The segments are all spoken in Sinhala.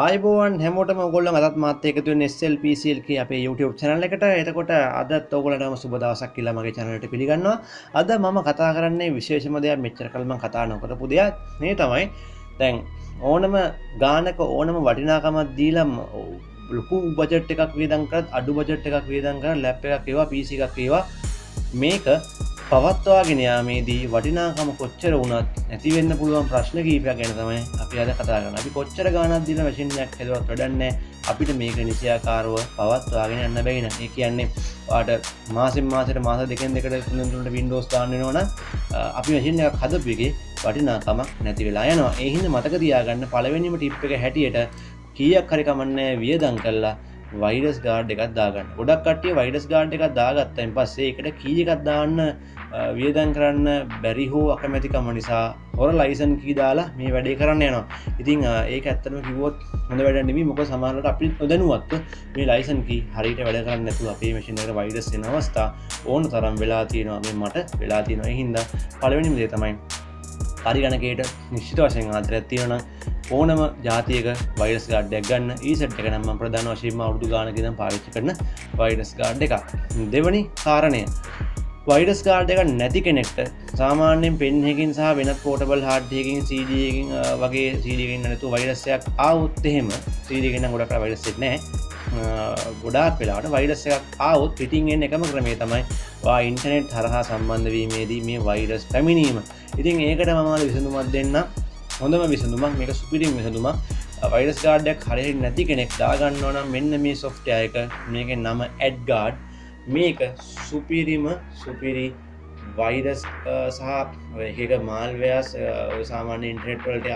ආයිබෝවන් හැමෝටම ඔයගොල්ලෝ අදත් මාත් එක්ක එකතු වෙන්නේ SLPCL කී අපේ YouTube channel එකට. එතකොට අදත් ඔයගොල්ලන්ටම සුබ දවසක් කියලා මගේ channel එකට පිළිගන්නවා. අද මම කතා කරන්නේ විශේෂම දෙයක්, මෙච්චර කල් මම කතා නොකරපු දෙයක්. මේ තමයි දැන් ඕනම ගානක ඕනම වටිනාකමක් දීලා ලොකු බජට් එකක් වියදම් කරත් අඩු බජට් එකක් වියදම් කරලා ලැප් එකක් වේවා PC එකක් වේවා මේක පවත්වාගෙන යාමේදී වටිනාකම කොච්චර වුණත් නැති වෙන්න පුළුවන් ප්‍රශ්න කීපයක් ගැන තමයි අපි අද කතා කරන්නේ. අපි කොච්චර ගාණක් දීලා මැෂින් එකක් හදුවත් වැඩක් නැහැ. අපිට මේක නිසියාකාරව පවත්වාගෙන යන්න බැරි නේ. ඒ කියන්නේ ඔයාලට මාසෙන් මාසෙට මාස දෙකෙන් දෙකට තුනෙන් තුනට Windows දාන්න වෙනවනම් අපි මැෂින් එකක් හදපු එකේ වටිනාකමක් නැති වෙලා යනවා. ඒ හින්දා මතක තියාගන්න පළවෙනිම ටිප් එක හැටියට කීයක් හරි කමන්නේ වියදම් කළා වයිරස් ගාඩ් එකක් දාගන්න. ගොඩක් කට්ටිය වයිරස් ගාඩ් එකක් දාගත්තයින් පස්සේ ඒකට කී එකක් දාන්න වියදම් කරන්න බැරි හෝ අකමැතිකම නිසා හොර ලයිසන් කී දාලා මේ වැඩේ කරන්න යනවා. ඉතින් ඒක ඇත්තටම කිව්වොත් හොඳ වැඩක් නෙමෙයි. මොකද සමහරවිට අපි නොදැනුවත්ව මේ ලයිසන් කී හරියට වැඩ කරන්නේ නැතුව අපේ මැෂින් එකට වයිරස් එන අවස්ථා ඕන තරම් වෙලා තියෙනවා. මේ මට වෙලා තියෙනවා. ඒ හින්දා පළවෙනිම දේ තමයි හරි ගණකේට නිශ්චිත වශයෙන් ආදරයක් තියෙනවා නම් ඕනම ජාතියක වයිරස් ගාඩ් එකක් ගන්න. ඊසෙට් එක නම් මම ප්‍රධාන වශයෙන්ම අවුරුදු ගානක ඉඳන් පාවිච්චි කරන වයිරස් ගාඩ් එකක්. දෙවෙනි කාරණය වයිරස් ගාඩ් එකක් නැති කෙනෙක්ට සාමාන්‍යයෙන් පෙන් එකකින් සහ වෙනත් පෝටබල් හાર્ඩ් එකකින් CD එකකින් වගේ CD එකකින් නැතුව වයිරස් එකක් ආවොත් එහෙම CD එකෙන් නම් ගොඩක් වයිරස් එකක් නැහැ. ගොඩාක් වෙලාවට වයිරස් එකක් ආවොත් පිටින් එන එකම ක්‍රමය තමයි වා ඉන්ටර්නෙට් හරහා සම්බන්ධ වීමේදී මේ වයිරස් පැමිණීම. ඉතින් ඒකට මම විසඳුමක් දෙන්න. හොඳම විසඳුමක් මේක සුපිරිම විසඳුමක්. වයිරස් ගාඩ් එකක් හරියට නැති කෙනෙක් දාගන්නවා නම් මෙන්න මේ software එක. මේකේ නම AdGuard. මේක සුපිරි වයිරස් සහ ඒක මාල්වෙයර්ස් ඔය සාමාන්‍ය ඉන්ටර්නෙට් වලට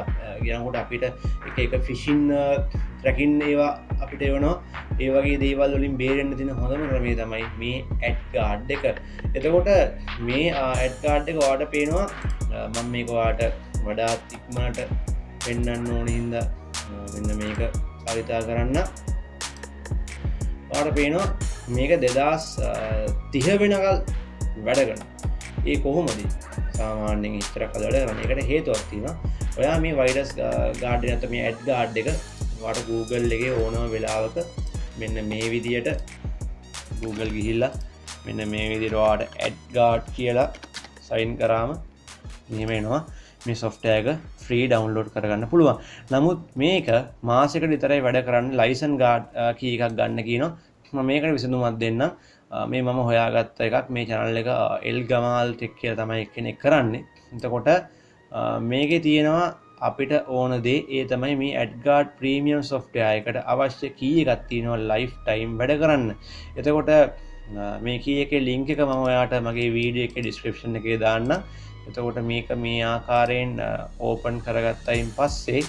ගියනකොට අපිට එක ෆිෂින් ට්‍රැකින් ඒවා අපිට එවනවා. ඒ වගේ දේවල් වලින් බේරෙන්න තියෙන හොඳම ක්‍රමය තමයි මේ AdGuard එක. එතකොට මේ AdGuard එක ඔයාලට පේනවා. මම මේක ඔයාලට වඩාත් ඉක්මනට පෙන්වන්න ඕන හින්දා මෙන්න මේක භාවිතා කරන්න. ඔයාලට පේනවා මේක 2030 වෙනකල් වැඩ කරනවා. ඒ කොහොමද? සාමාන්‍යයෙන් ඉතරක් වැඩ කරනවා. ඒකට හේතුවක් තියෙනවා. ඔයා මේ වයිරස් ගාඩ් එක නැත්නම් මේ AdGuard එක ඔයාලට Google එකේ ඕනම වෙලාවක මෙන්න මේ විදියට Google ගිහිල්ලා මෙන්න මේ විදියට ඔයාලට AdGuard කියලා සයින් කරාම මෙහෙම එනවා. මේ software එක free download කරගන්න පුළුවන්. නමුත් මේක මාසෙකට විතරයි වැඩ කරන්නේ. license guard key එකක් ගන්න කියනවා. මම මේකට විසඳුමක් දෙන්නම්. මේ මම හොයාගත්ත එකක්. මේ channel එක එල් ගමාල් ටෙක් කියලා තමයි කෙනෙක් කරන්නේ. එතකොට මේකේ තියෙනවා අපිට ඕන දේ ඒ තමයි මේ AdGuard premium software එකට අවශ්‍ය key එකක් තියෙනවා lifetime වැඩ කරන්න. එතකොට මේ key එකේ link එක මම ඔයාලට මගේ වීඩියෝ එකේ description එකේ දාන්නම්. එතකොට මේක මේ ආකාරයෙන් ඕපන් කරගත්තයින් පස්සේ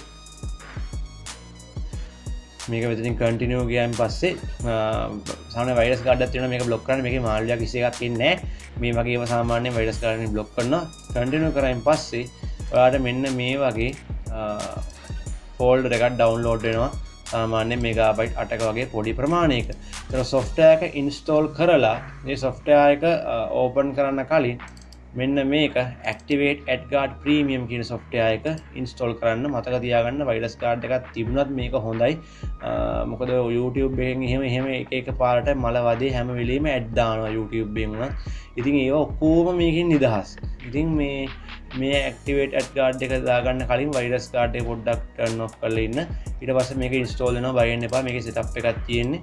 මේක මෙතනින් කන්ටිනියු ගියාන් පස්සේ සාමාන්‍ය වයිරස් ගාඩ් එකක් තියෙනවා. මේක බ්ලොක් කරන්න මේකේ මාල්වියා කිසි එකක් ඉන්නේ නැහැ. මේ වගේම සාමාන්‍ය වයිරස් ගාඩ් එකක් බ්ලොක් කරනවා. කන්ටිනියු කරායින් පස්සේ ඔයාලට මෙන්න මේ වගේ ෆෝල්ඩර් එකක් ඩවුන්ලෝඩ් වෙනවා. සාමාන්‍ය මෙගාබයිට් 8ක වගේ පොඩි ප්‍රමාණයක. ඒතර software එක install කරලා මේ software එක ඕපන් කරන්න කලින් මෙන්න මේක Activate AdGuard Premium කියන software එක install කරන්න මතක තියාගන්න. වයිරස් ගාඩ් එකක් තිබුණත් මේක හොඳයි. මොකද YouTube එකෙන් එහෙම එක පාරට මල වදේ හැම වෙලෙම ඇඩ් දානවා YouTube එකෙන් උනත්. ඉතින් ඒව ඔක්කොම මේකෙන් නිදහස්. ඉතින් මේ Activate AdGuard එක දාගන්න කලින් වයිරස් ගාඩ් එක පොඩ්ඩක් turn off කරලා ඉන්න. ඊට පස්සේ මේක install වෙනවා. බය වෙන්න එපා. මේකේ setup එකක් තියෙන්නේ.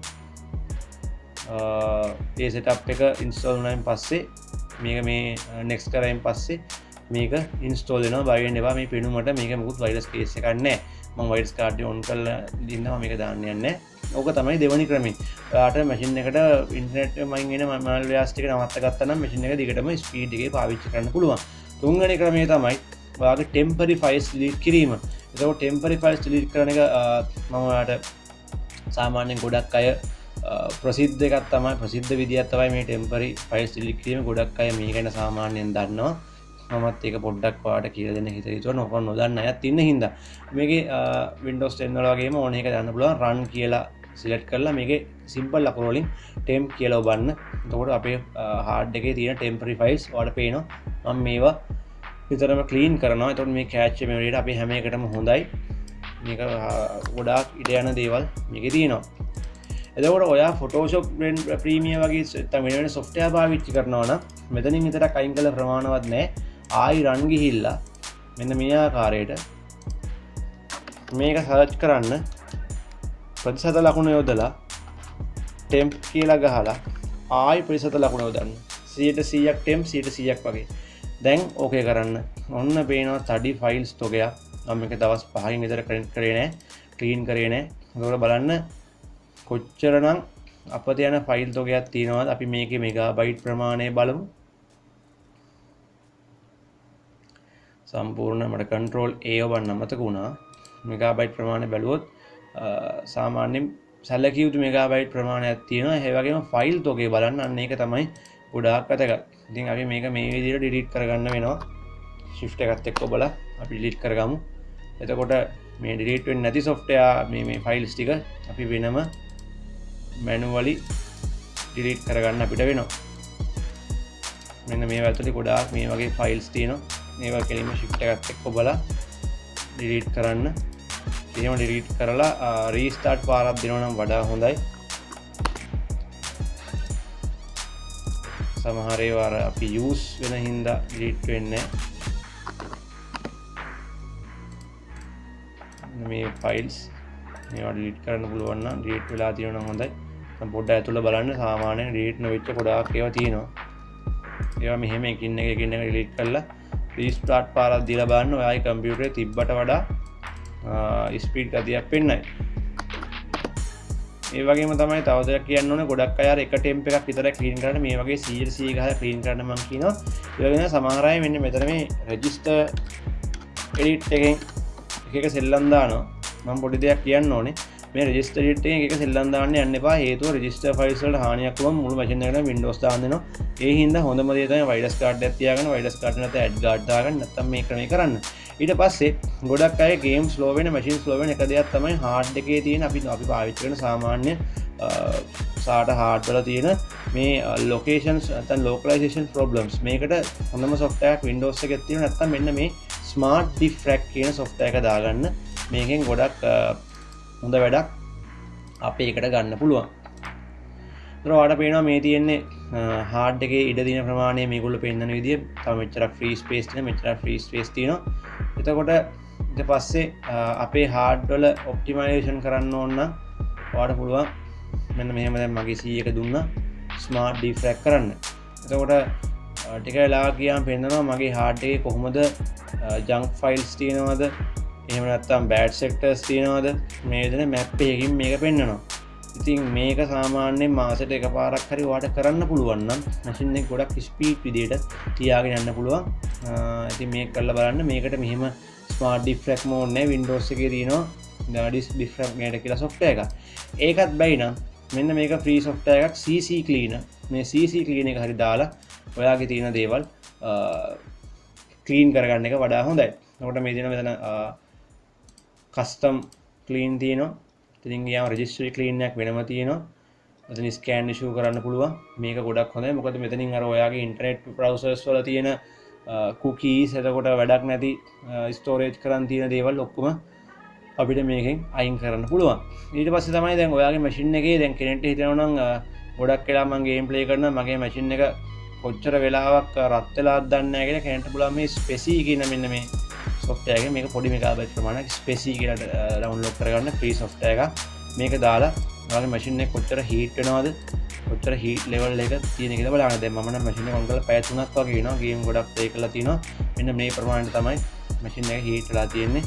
ඒ setup එක install වුණායින් පස්සේ මේක මේ next කරායින් පස්සේ මේක install වෙනවා. බය වෙන්න එපා. මේ පෙනුමට මේක මොකුත් වයිරස් කේස් එකක් නැහැ. මම වයිරස් කාඩ් එක on කරලා ඉන්නවා. මේක දාන්න යන්නේ. ඕක තමයි දෙවෙනි ක්‍රමය. ඔයාලට මැෂින් එකට ඉන්ටර්නෙට් එකෙන් එන මාල්වෙයර්ස් ටික නවත්ත ගත්තා නම් මැෂින් එක දිගටම ස්පීඩ් එකේ පාවිච්චි කරන්න පුළුවන්. තුන්වෙනි ක්‍රමය තමයි ඔයාගේ temporary files delete කිරීම. ඒකෝ temporary files delete කරන එක මම ඔයාලට සාමාන්‍යයෙන් ගොඩක් අය ප්‍රසිද්ධ එකක් තමයි ප්‍රසිද්ධ විදියක් තමයි මේ temporary files delete කිරීම. ගොඩක් අය මේක ගැන සාමාන්‍යයෙන් දන්නවා. මමත් ඒක පොඩ්ඩක් ඔයාලට කියලා දෙන්න හිතුවා. නොකන් නොදන්න අයත් ඉන්න හින්දා මේකේ Windows 10 වල වගේම ඕන එක දාන්න පුළුවන්. run කියලා select කරලා මේකේ simple ලකුණු වලින් temp කියලා ඔබන්න. එතකොට අපේ hard එකේ තියෙන temporary files ඔයාලට පේනවා. මම මේවා විතරම clean කරනවා. එතකොට මේ cache memory එක අපි හැම එකටම හොඳයි. මේක ගොඩාක් ඉඩ යන දේවල් මේකේ තියෙනවා. එතකොට ඔයා Photoshop Premiere වගේ නැත්නම් වෙන software පාවිච්චි කරනවා නම් මෙතනින් විතරක් අයින් කළ ප්‍රමාණවත් නැහැ. ආයි run ගිහිල්ලා මෙන්න මේ ආකාරයට මේක සර්ච් කරන්න ප්‍රතිශත ලකුණු යොදලා temp කියලා ගහලා ආයි ප්‍රතිශත ලකුණු යොදන්න 100%ක් temp 100%ක් වගේ. දැන් ඕකේ කරන්න. ඔන්න පේනවා තඩි ෆයිල්ස් තොගයක්. මම මේක දවස් 5කින් විතර කරේ නැහැ. ක්ලීන් කරේ නැහැ. ඒකවල බලන්න කොච්චරනම් අපත යන ෆයිල් තොගයක් තියෙනවද? අපි මේකේ මෙගාබයිට් ප්‍රමාණය බලමු. සම්පූර්ණ මට control A ඔබන්න අමතක වුණා. මෙගාබයිට් ප්‍රමාණය බැලුවොත් සාමාන්‍යයෙන් සැලකිය යුතු මෙගාබයිට් ප්‍රමාණයක් තියෙනවා. ඒ වගේම ෆයිල් තොගේ බලන්න අන්න ඒක තමයි ගොඩාක් වැදගත්. ඉතින් අපි මේක මේ විදිහට ඩිලීට් කරගන්න වෙනවා. shift එකත් එක්ක ඔබලා අපි ඩිලීට් කරගමු. එතකොට මේ ඩිලීට් වෙන්නේ නැති software මේ ෆයිල්ස් ටික අපි වෙනම manually delete කරගන්න අපිට වෙනවා. මෙන්න මේ ඇතුලේ ගොඩාක් මේ වගේ ෆයිල්ස් තියෙනවා. මේවා කෙලින්ම shift එකත් එක්ක ඔබලා delete කරන්න. එහෙම delete කරලා restart පාරක් දෙනවා නම් වඩා හොඳයි. සමහර ඒවා අපි use වෙන හින්දා delete වෙන්නේ නැහැ. මේ ෆයිල්ස් මේවා delete කරන්න පුළුවන් නම් delete වෙලා තියෙනවා නම් හොඳයි. පොඩ්ඩක් ඇතුළේ බලන්න සාමාන්‍යයෙන් delete නොවෙච්ච ගොඩාක් ඒවා තියෙනවා. ඒවා මෙහෙම එකින් එක delete කරලා restart පාරක් දීලා බලන්න ඔයාගේ කම්පියුටරේ තිබ්බට වඩා ස්පීඩ් ගතියක් වෙන්නයි. ඒ වගේම තමයි තව දෙයක් කියන්න ඕනේ ගොඩක් අය අර එක ටෙම්ප් එකක් විතරයි ක්ලීන් කරන්න මේ වගේ 100 ගහලා ක්ලීන් කරන්න මම කියනවා. ඒ වගේම සමහර අය මෙන්න මෙතන මේ රෙජිස්ටර් එඩිට් එකෙන් එක සෙල්ලම් දානවා. මම පොඩි දෙයක් කියන්න ඕනේ. මේ රෙජිස්ටර් එඩිට් එකෙන් එක සෙල්ලම් දාන්න යන්න එපා. හේතුව රෙජිස්ටර් ෆයිල්ස් වලට හානියක් වුවම මුළු මැෂින් එකටම Windows දාන්න දෙනවා. ඒ හින්දා හොඳම දේ තමයි වයිරස් කාඩ් එකක් තියාගන්න. වයිරස් කාඩ් එක නැත්නම් ඇඩ් කාඩ් දාගන්න. නැත්නම් මේ ක්‍රමය කරන්න. ඊට පස්සේ ගොඩක් අය ගේම් ස්ලෝ වෙන මැෂින් ස්ලෝ වෙන එක දෙයක් තමයි හાર્ඩ් එකේ තියෙන අපි පාවිච්චි කරන සාමාන්‍ය SATA hard වල තියෙන මේ locations නැත්නම් localization problems. මේකට හොඳම software එකක් Windows එකේ තියෙනවා. නැත්නම් මෙන්න මේ smart diffract කියන software එක දාගන්න. මේකෙන් ගොඩක් හොඳ වැඩක් අපේ එකට ගන්න පුළුවන්. ඒතර ඔයාලට පේනවා මේ තියෙන්නේ hard එකේ ඉඩ දින ප්‍රමාණය මේගොල්ලෝ පෙන්නන විදිය. තව මෙච්චරක් free space තියෙනවා. මෙච්චරක් free space තියෙනවා. එතකොට ඊට පස්සේ අපේ hard වල optimization කරන්න ඕන නම් ඔයාලට පුළුවන් මෙන්න මෙහෙම දැන් මගේ C එක දුන්නා smart diffract කරන්න. එතකොට ටික වෙලාවක් ගියාම පෙන්නනවා මගේ hard එකේ කොහොමද junk files තියෙනවද එහෙම නැත්නම් bad sectors තියෙනවද මේ විදිහට map එකකින් මේක පෙන්නනවා. ඉතින් මේක සාමාන්‍යයෙන් මාසෙට එකපාරක් හරි ඔයාලට කරන්න පුළුවන් නම් මැෂින් එක ගොඩක් ස්පීඩ් විදිහට තියාගෙන යන්න පුළුවන්. ඉතින් මේක කරලා බලන්න. මේකට මෙහෙම smart diffract mode නැහැ. Windows එකේ තියෙනවා disk diffract mode කියලා software එකක්. ඒකත් බැයි නම් මෙන්න මේක free software එකක් CC cleaner. මේ CC cleaner එක හරි දාලා ඔයාගේ තියෙන දේවල් clean කරගන්න එක වඩා හොඳයි. එතකොට මේ දින මෙතන custom clean තියෙනවා. ඉතින් යාම registry clean එකක් වෙනම තියෙනවා. එතන scan issue කරන්න පුළුවන්. මේක ගොඩක් හොඳයි. මොකද මෙතනින් අර ඔයාගේ internet browsers වල තියෙන cookies එතකොට වැඩක් නැති storage කරන් තියෙන දේවල් ඔක්කොම අපිට මේකෙන් අයින් කරන්න පුළුවන්. ඊට පස්සේ තමයි දැන් ඔයාගේ මැෂින් එකේ දැන් කෙනෙක්ට හිතෙනවා නම් ගොඩක් වෙලා මම ගේම් ප්ලේ කරනවා මගේ මැෂින් එක කොච්චර වෙලාවක් රත් වෙලාද දන්නේ නැහැ කියලා කෙනෙක්ට පුළුවන් මේ ස්පෙසි කියන මෙන්න මේ software එකේ මේක පොඩි මෙගාබයිට් ප්‍රමාණයක් ස්පෙසි කියලා ඩවුන්ලෝඩ් කරගන්න free software එකක්. මේක දාලා ඔයාගේ මැෂින් එක කොච්චර heat වෙනවද කොච්චර heat level එක තියෙන කියලා බලන්න. දැන් මම නම් මැෂින් එක ඔන් කරලා පැය 3ක් වගේ වෙනවා. ගේම් ගොඩක් ප්ලේ කරලා තිනවා. මෙන්න මේ ප්‍රමාණයට තමයි මැෂින් එක heat වෙලා තියෙන්නේ.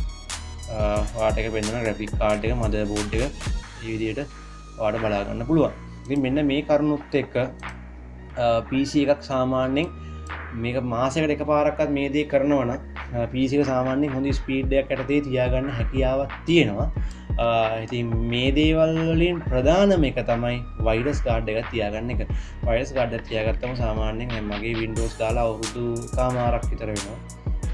ඔයාලට එක පෙන්වන graphic card එක motherboard එක මේ විදිහට ඔයාලට බලා ගන්න පුළුවන්. ඉතින් මෙන්න මේ කරුණුත් එක්ක PC එකක් සාමාන්‍යයෙන් මේක මාසයකට එකපාරක්වත් මේ දේ කරනවා නම් PC එක සාමාන්‍යයෙන් හොඳ ස්පීඩ් එකක් යටතේ තියාගන්න හැකියාවක් තියෙනවා. ඉතින් මේ දේවල් වලින් ප්‍රධානම එක තමයි වයිරස් කාඩ් එකක් තියාගන්න එක. වයිරස් කාඩ් එක තියාගත්තම සාමාන්‍යයෙන් මගේ Windows දාලා අවුරුදු කමාරක් විතර වෙනවා.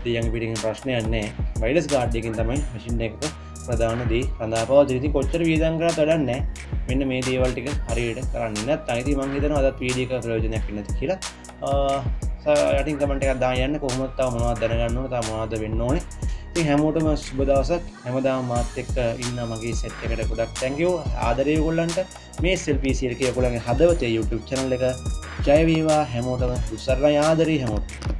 ඉතින් පිටින් ප්‍රශ්නයක් නැහැ. වයිරස් කාඩ් එකකින් තමයි මැෂින් එකක ප්‍රධාන දේ රඳාපවතින. ඉතින් කොච්චර වියදම් කරත් වැඩක් නැහැ. මෙන්න මේ දේවල් ටික හරියට කරන්නේ නැත්නම් ඉතින් මම හිතනවා අදත් වීඩියෝ එක ප්‍රයෝජනයක් වෙන්නේ නැති කියලා. යටින් කමෙන්ට් එකක් දාන්න යන්න කොහොමද තව මොනවද දැනගන්න ඕනේ තව මොනවද වෙන්න ඕනේ ඉතින් හැමෝටම සුබ දවසක්. හැමදාම මාත් එක්ක ඉන්න මගේ සෙට් එකට ගොඩක් thank you. ආදරේ ඔයගොල්ලන්ට මේ SLPCL ඔයගොල්ලන්ගේ හදවතේ YouTube channel එක ජය වේවා හැමෝටම. උසරණයි ආදරේ හැමෝටම.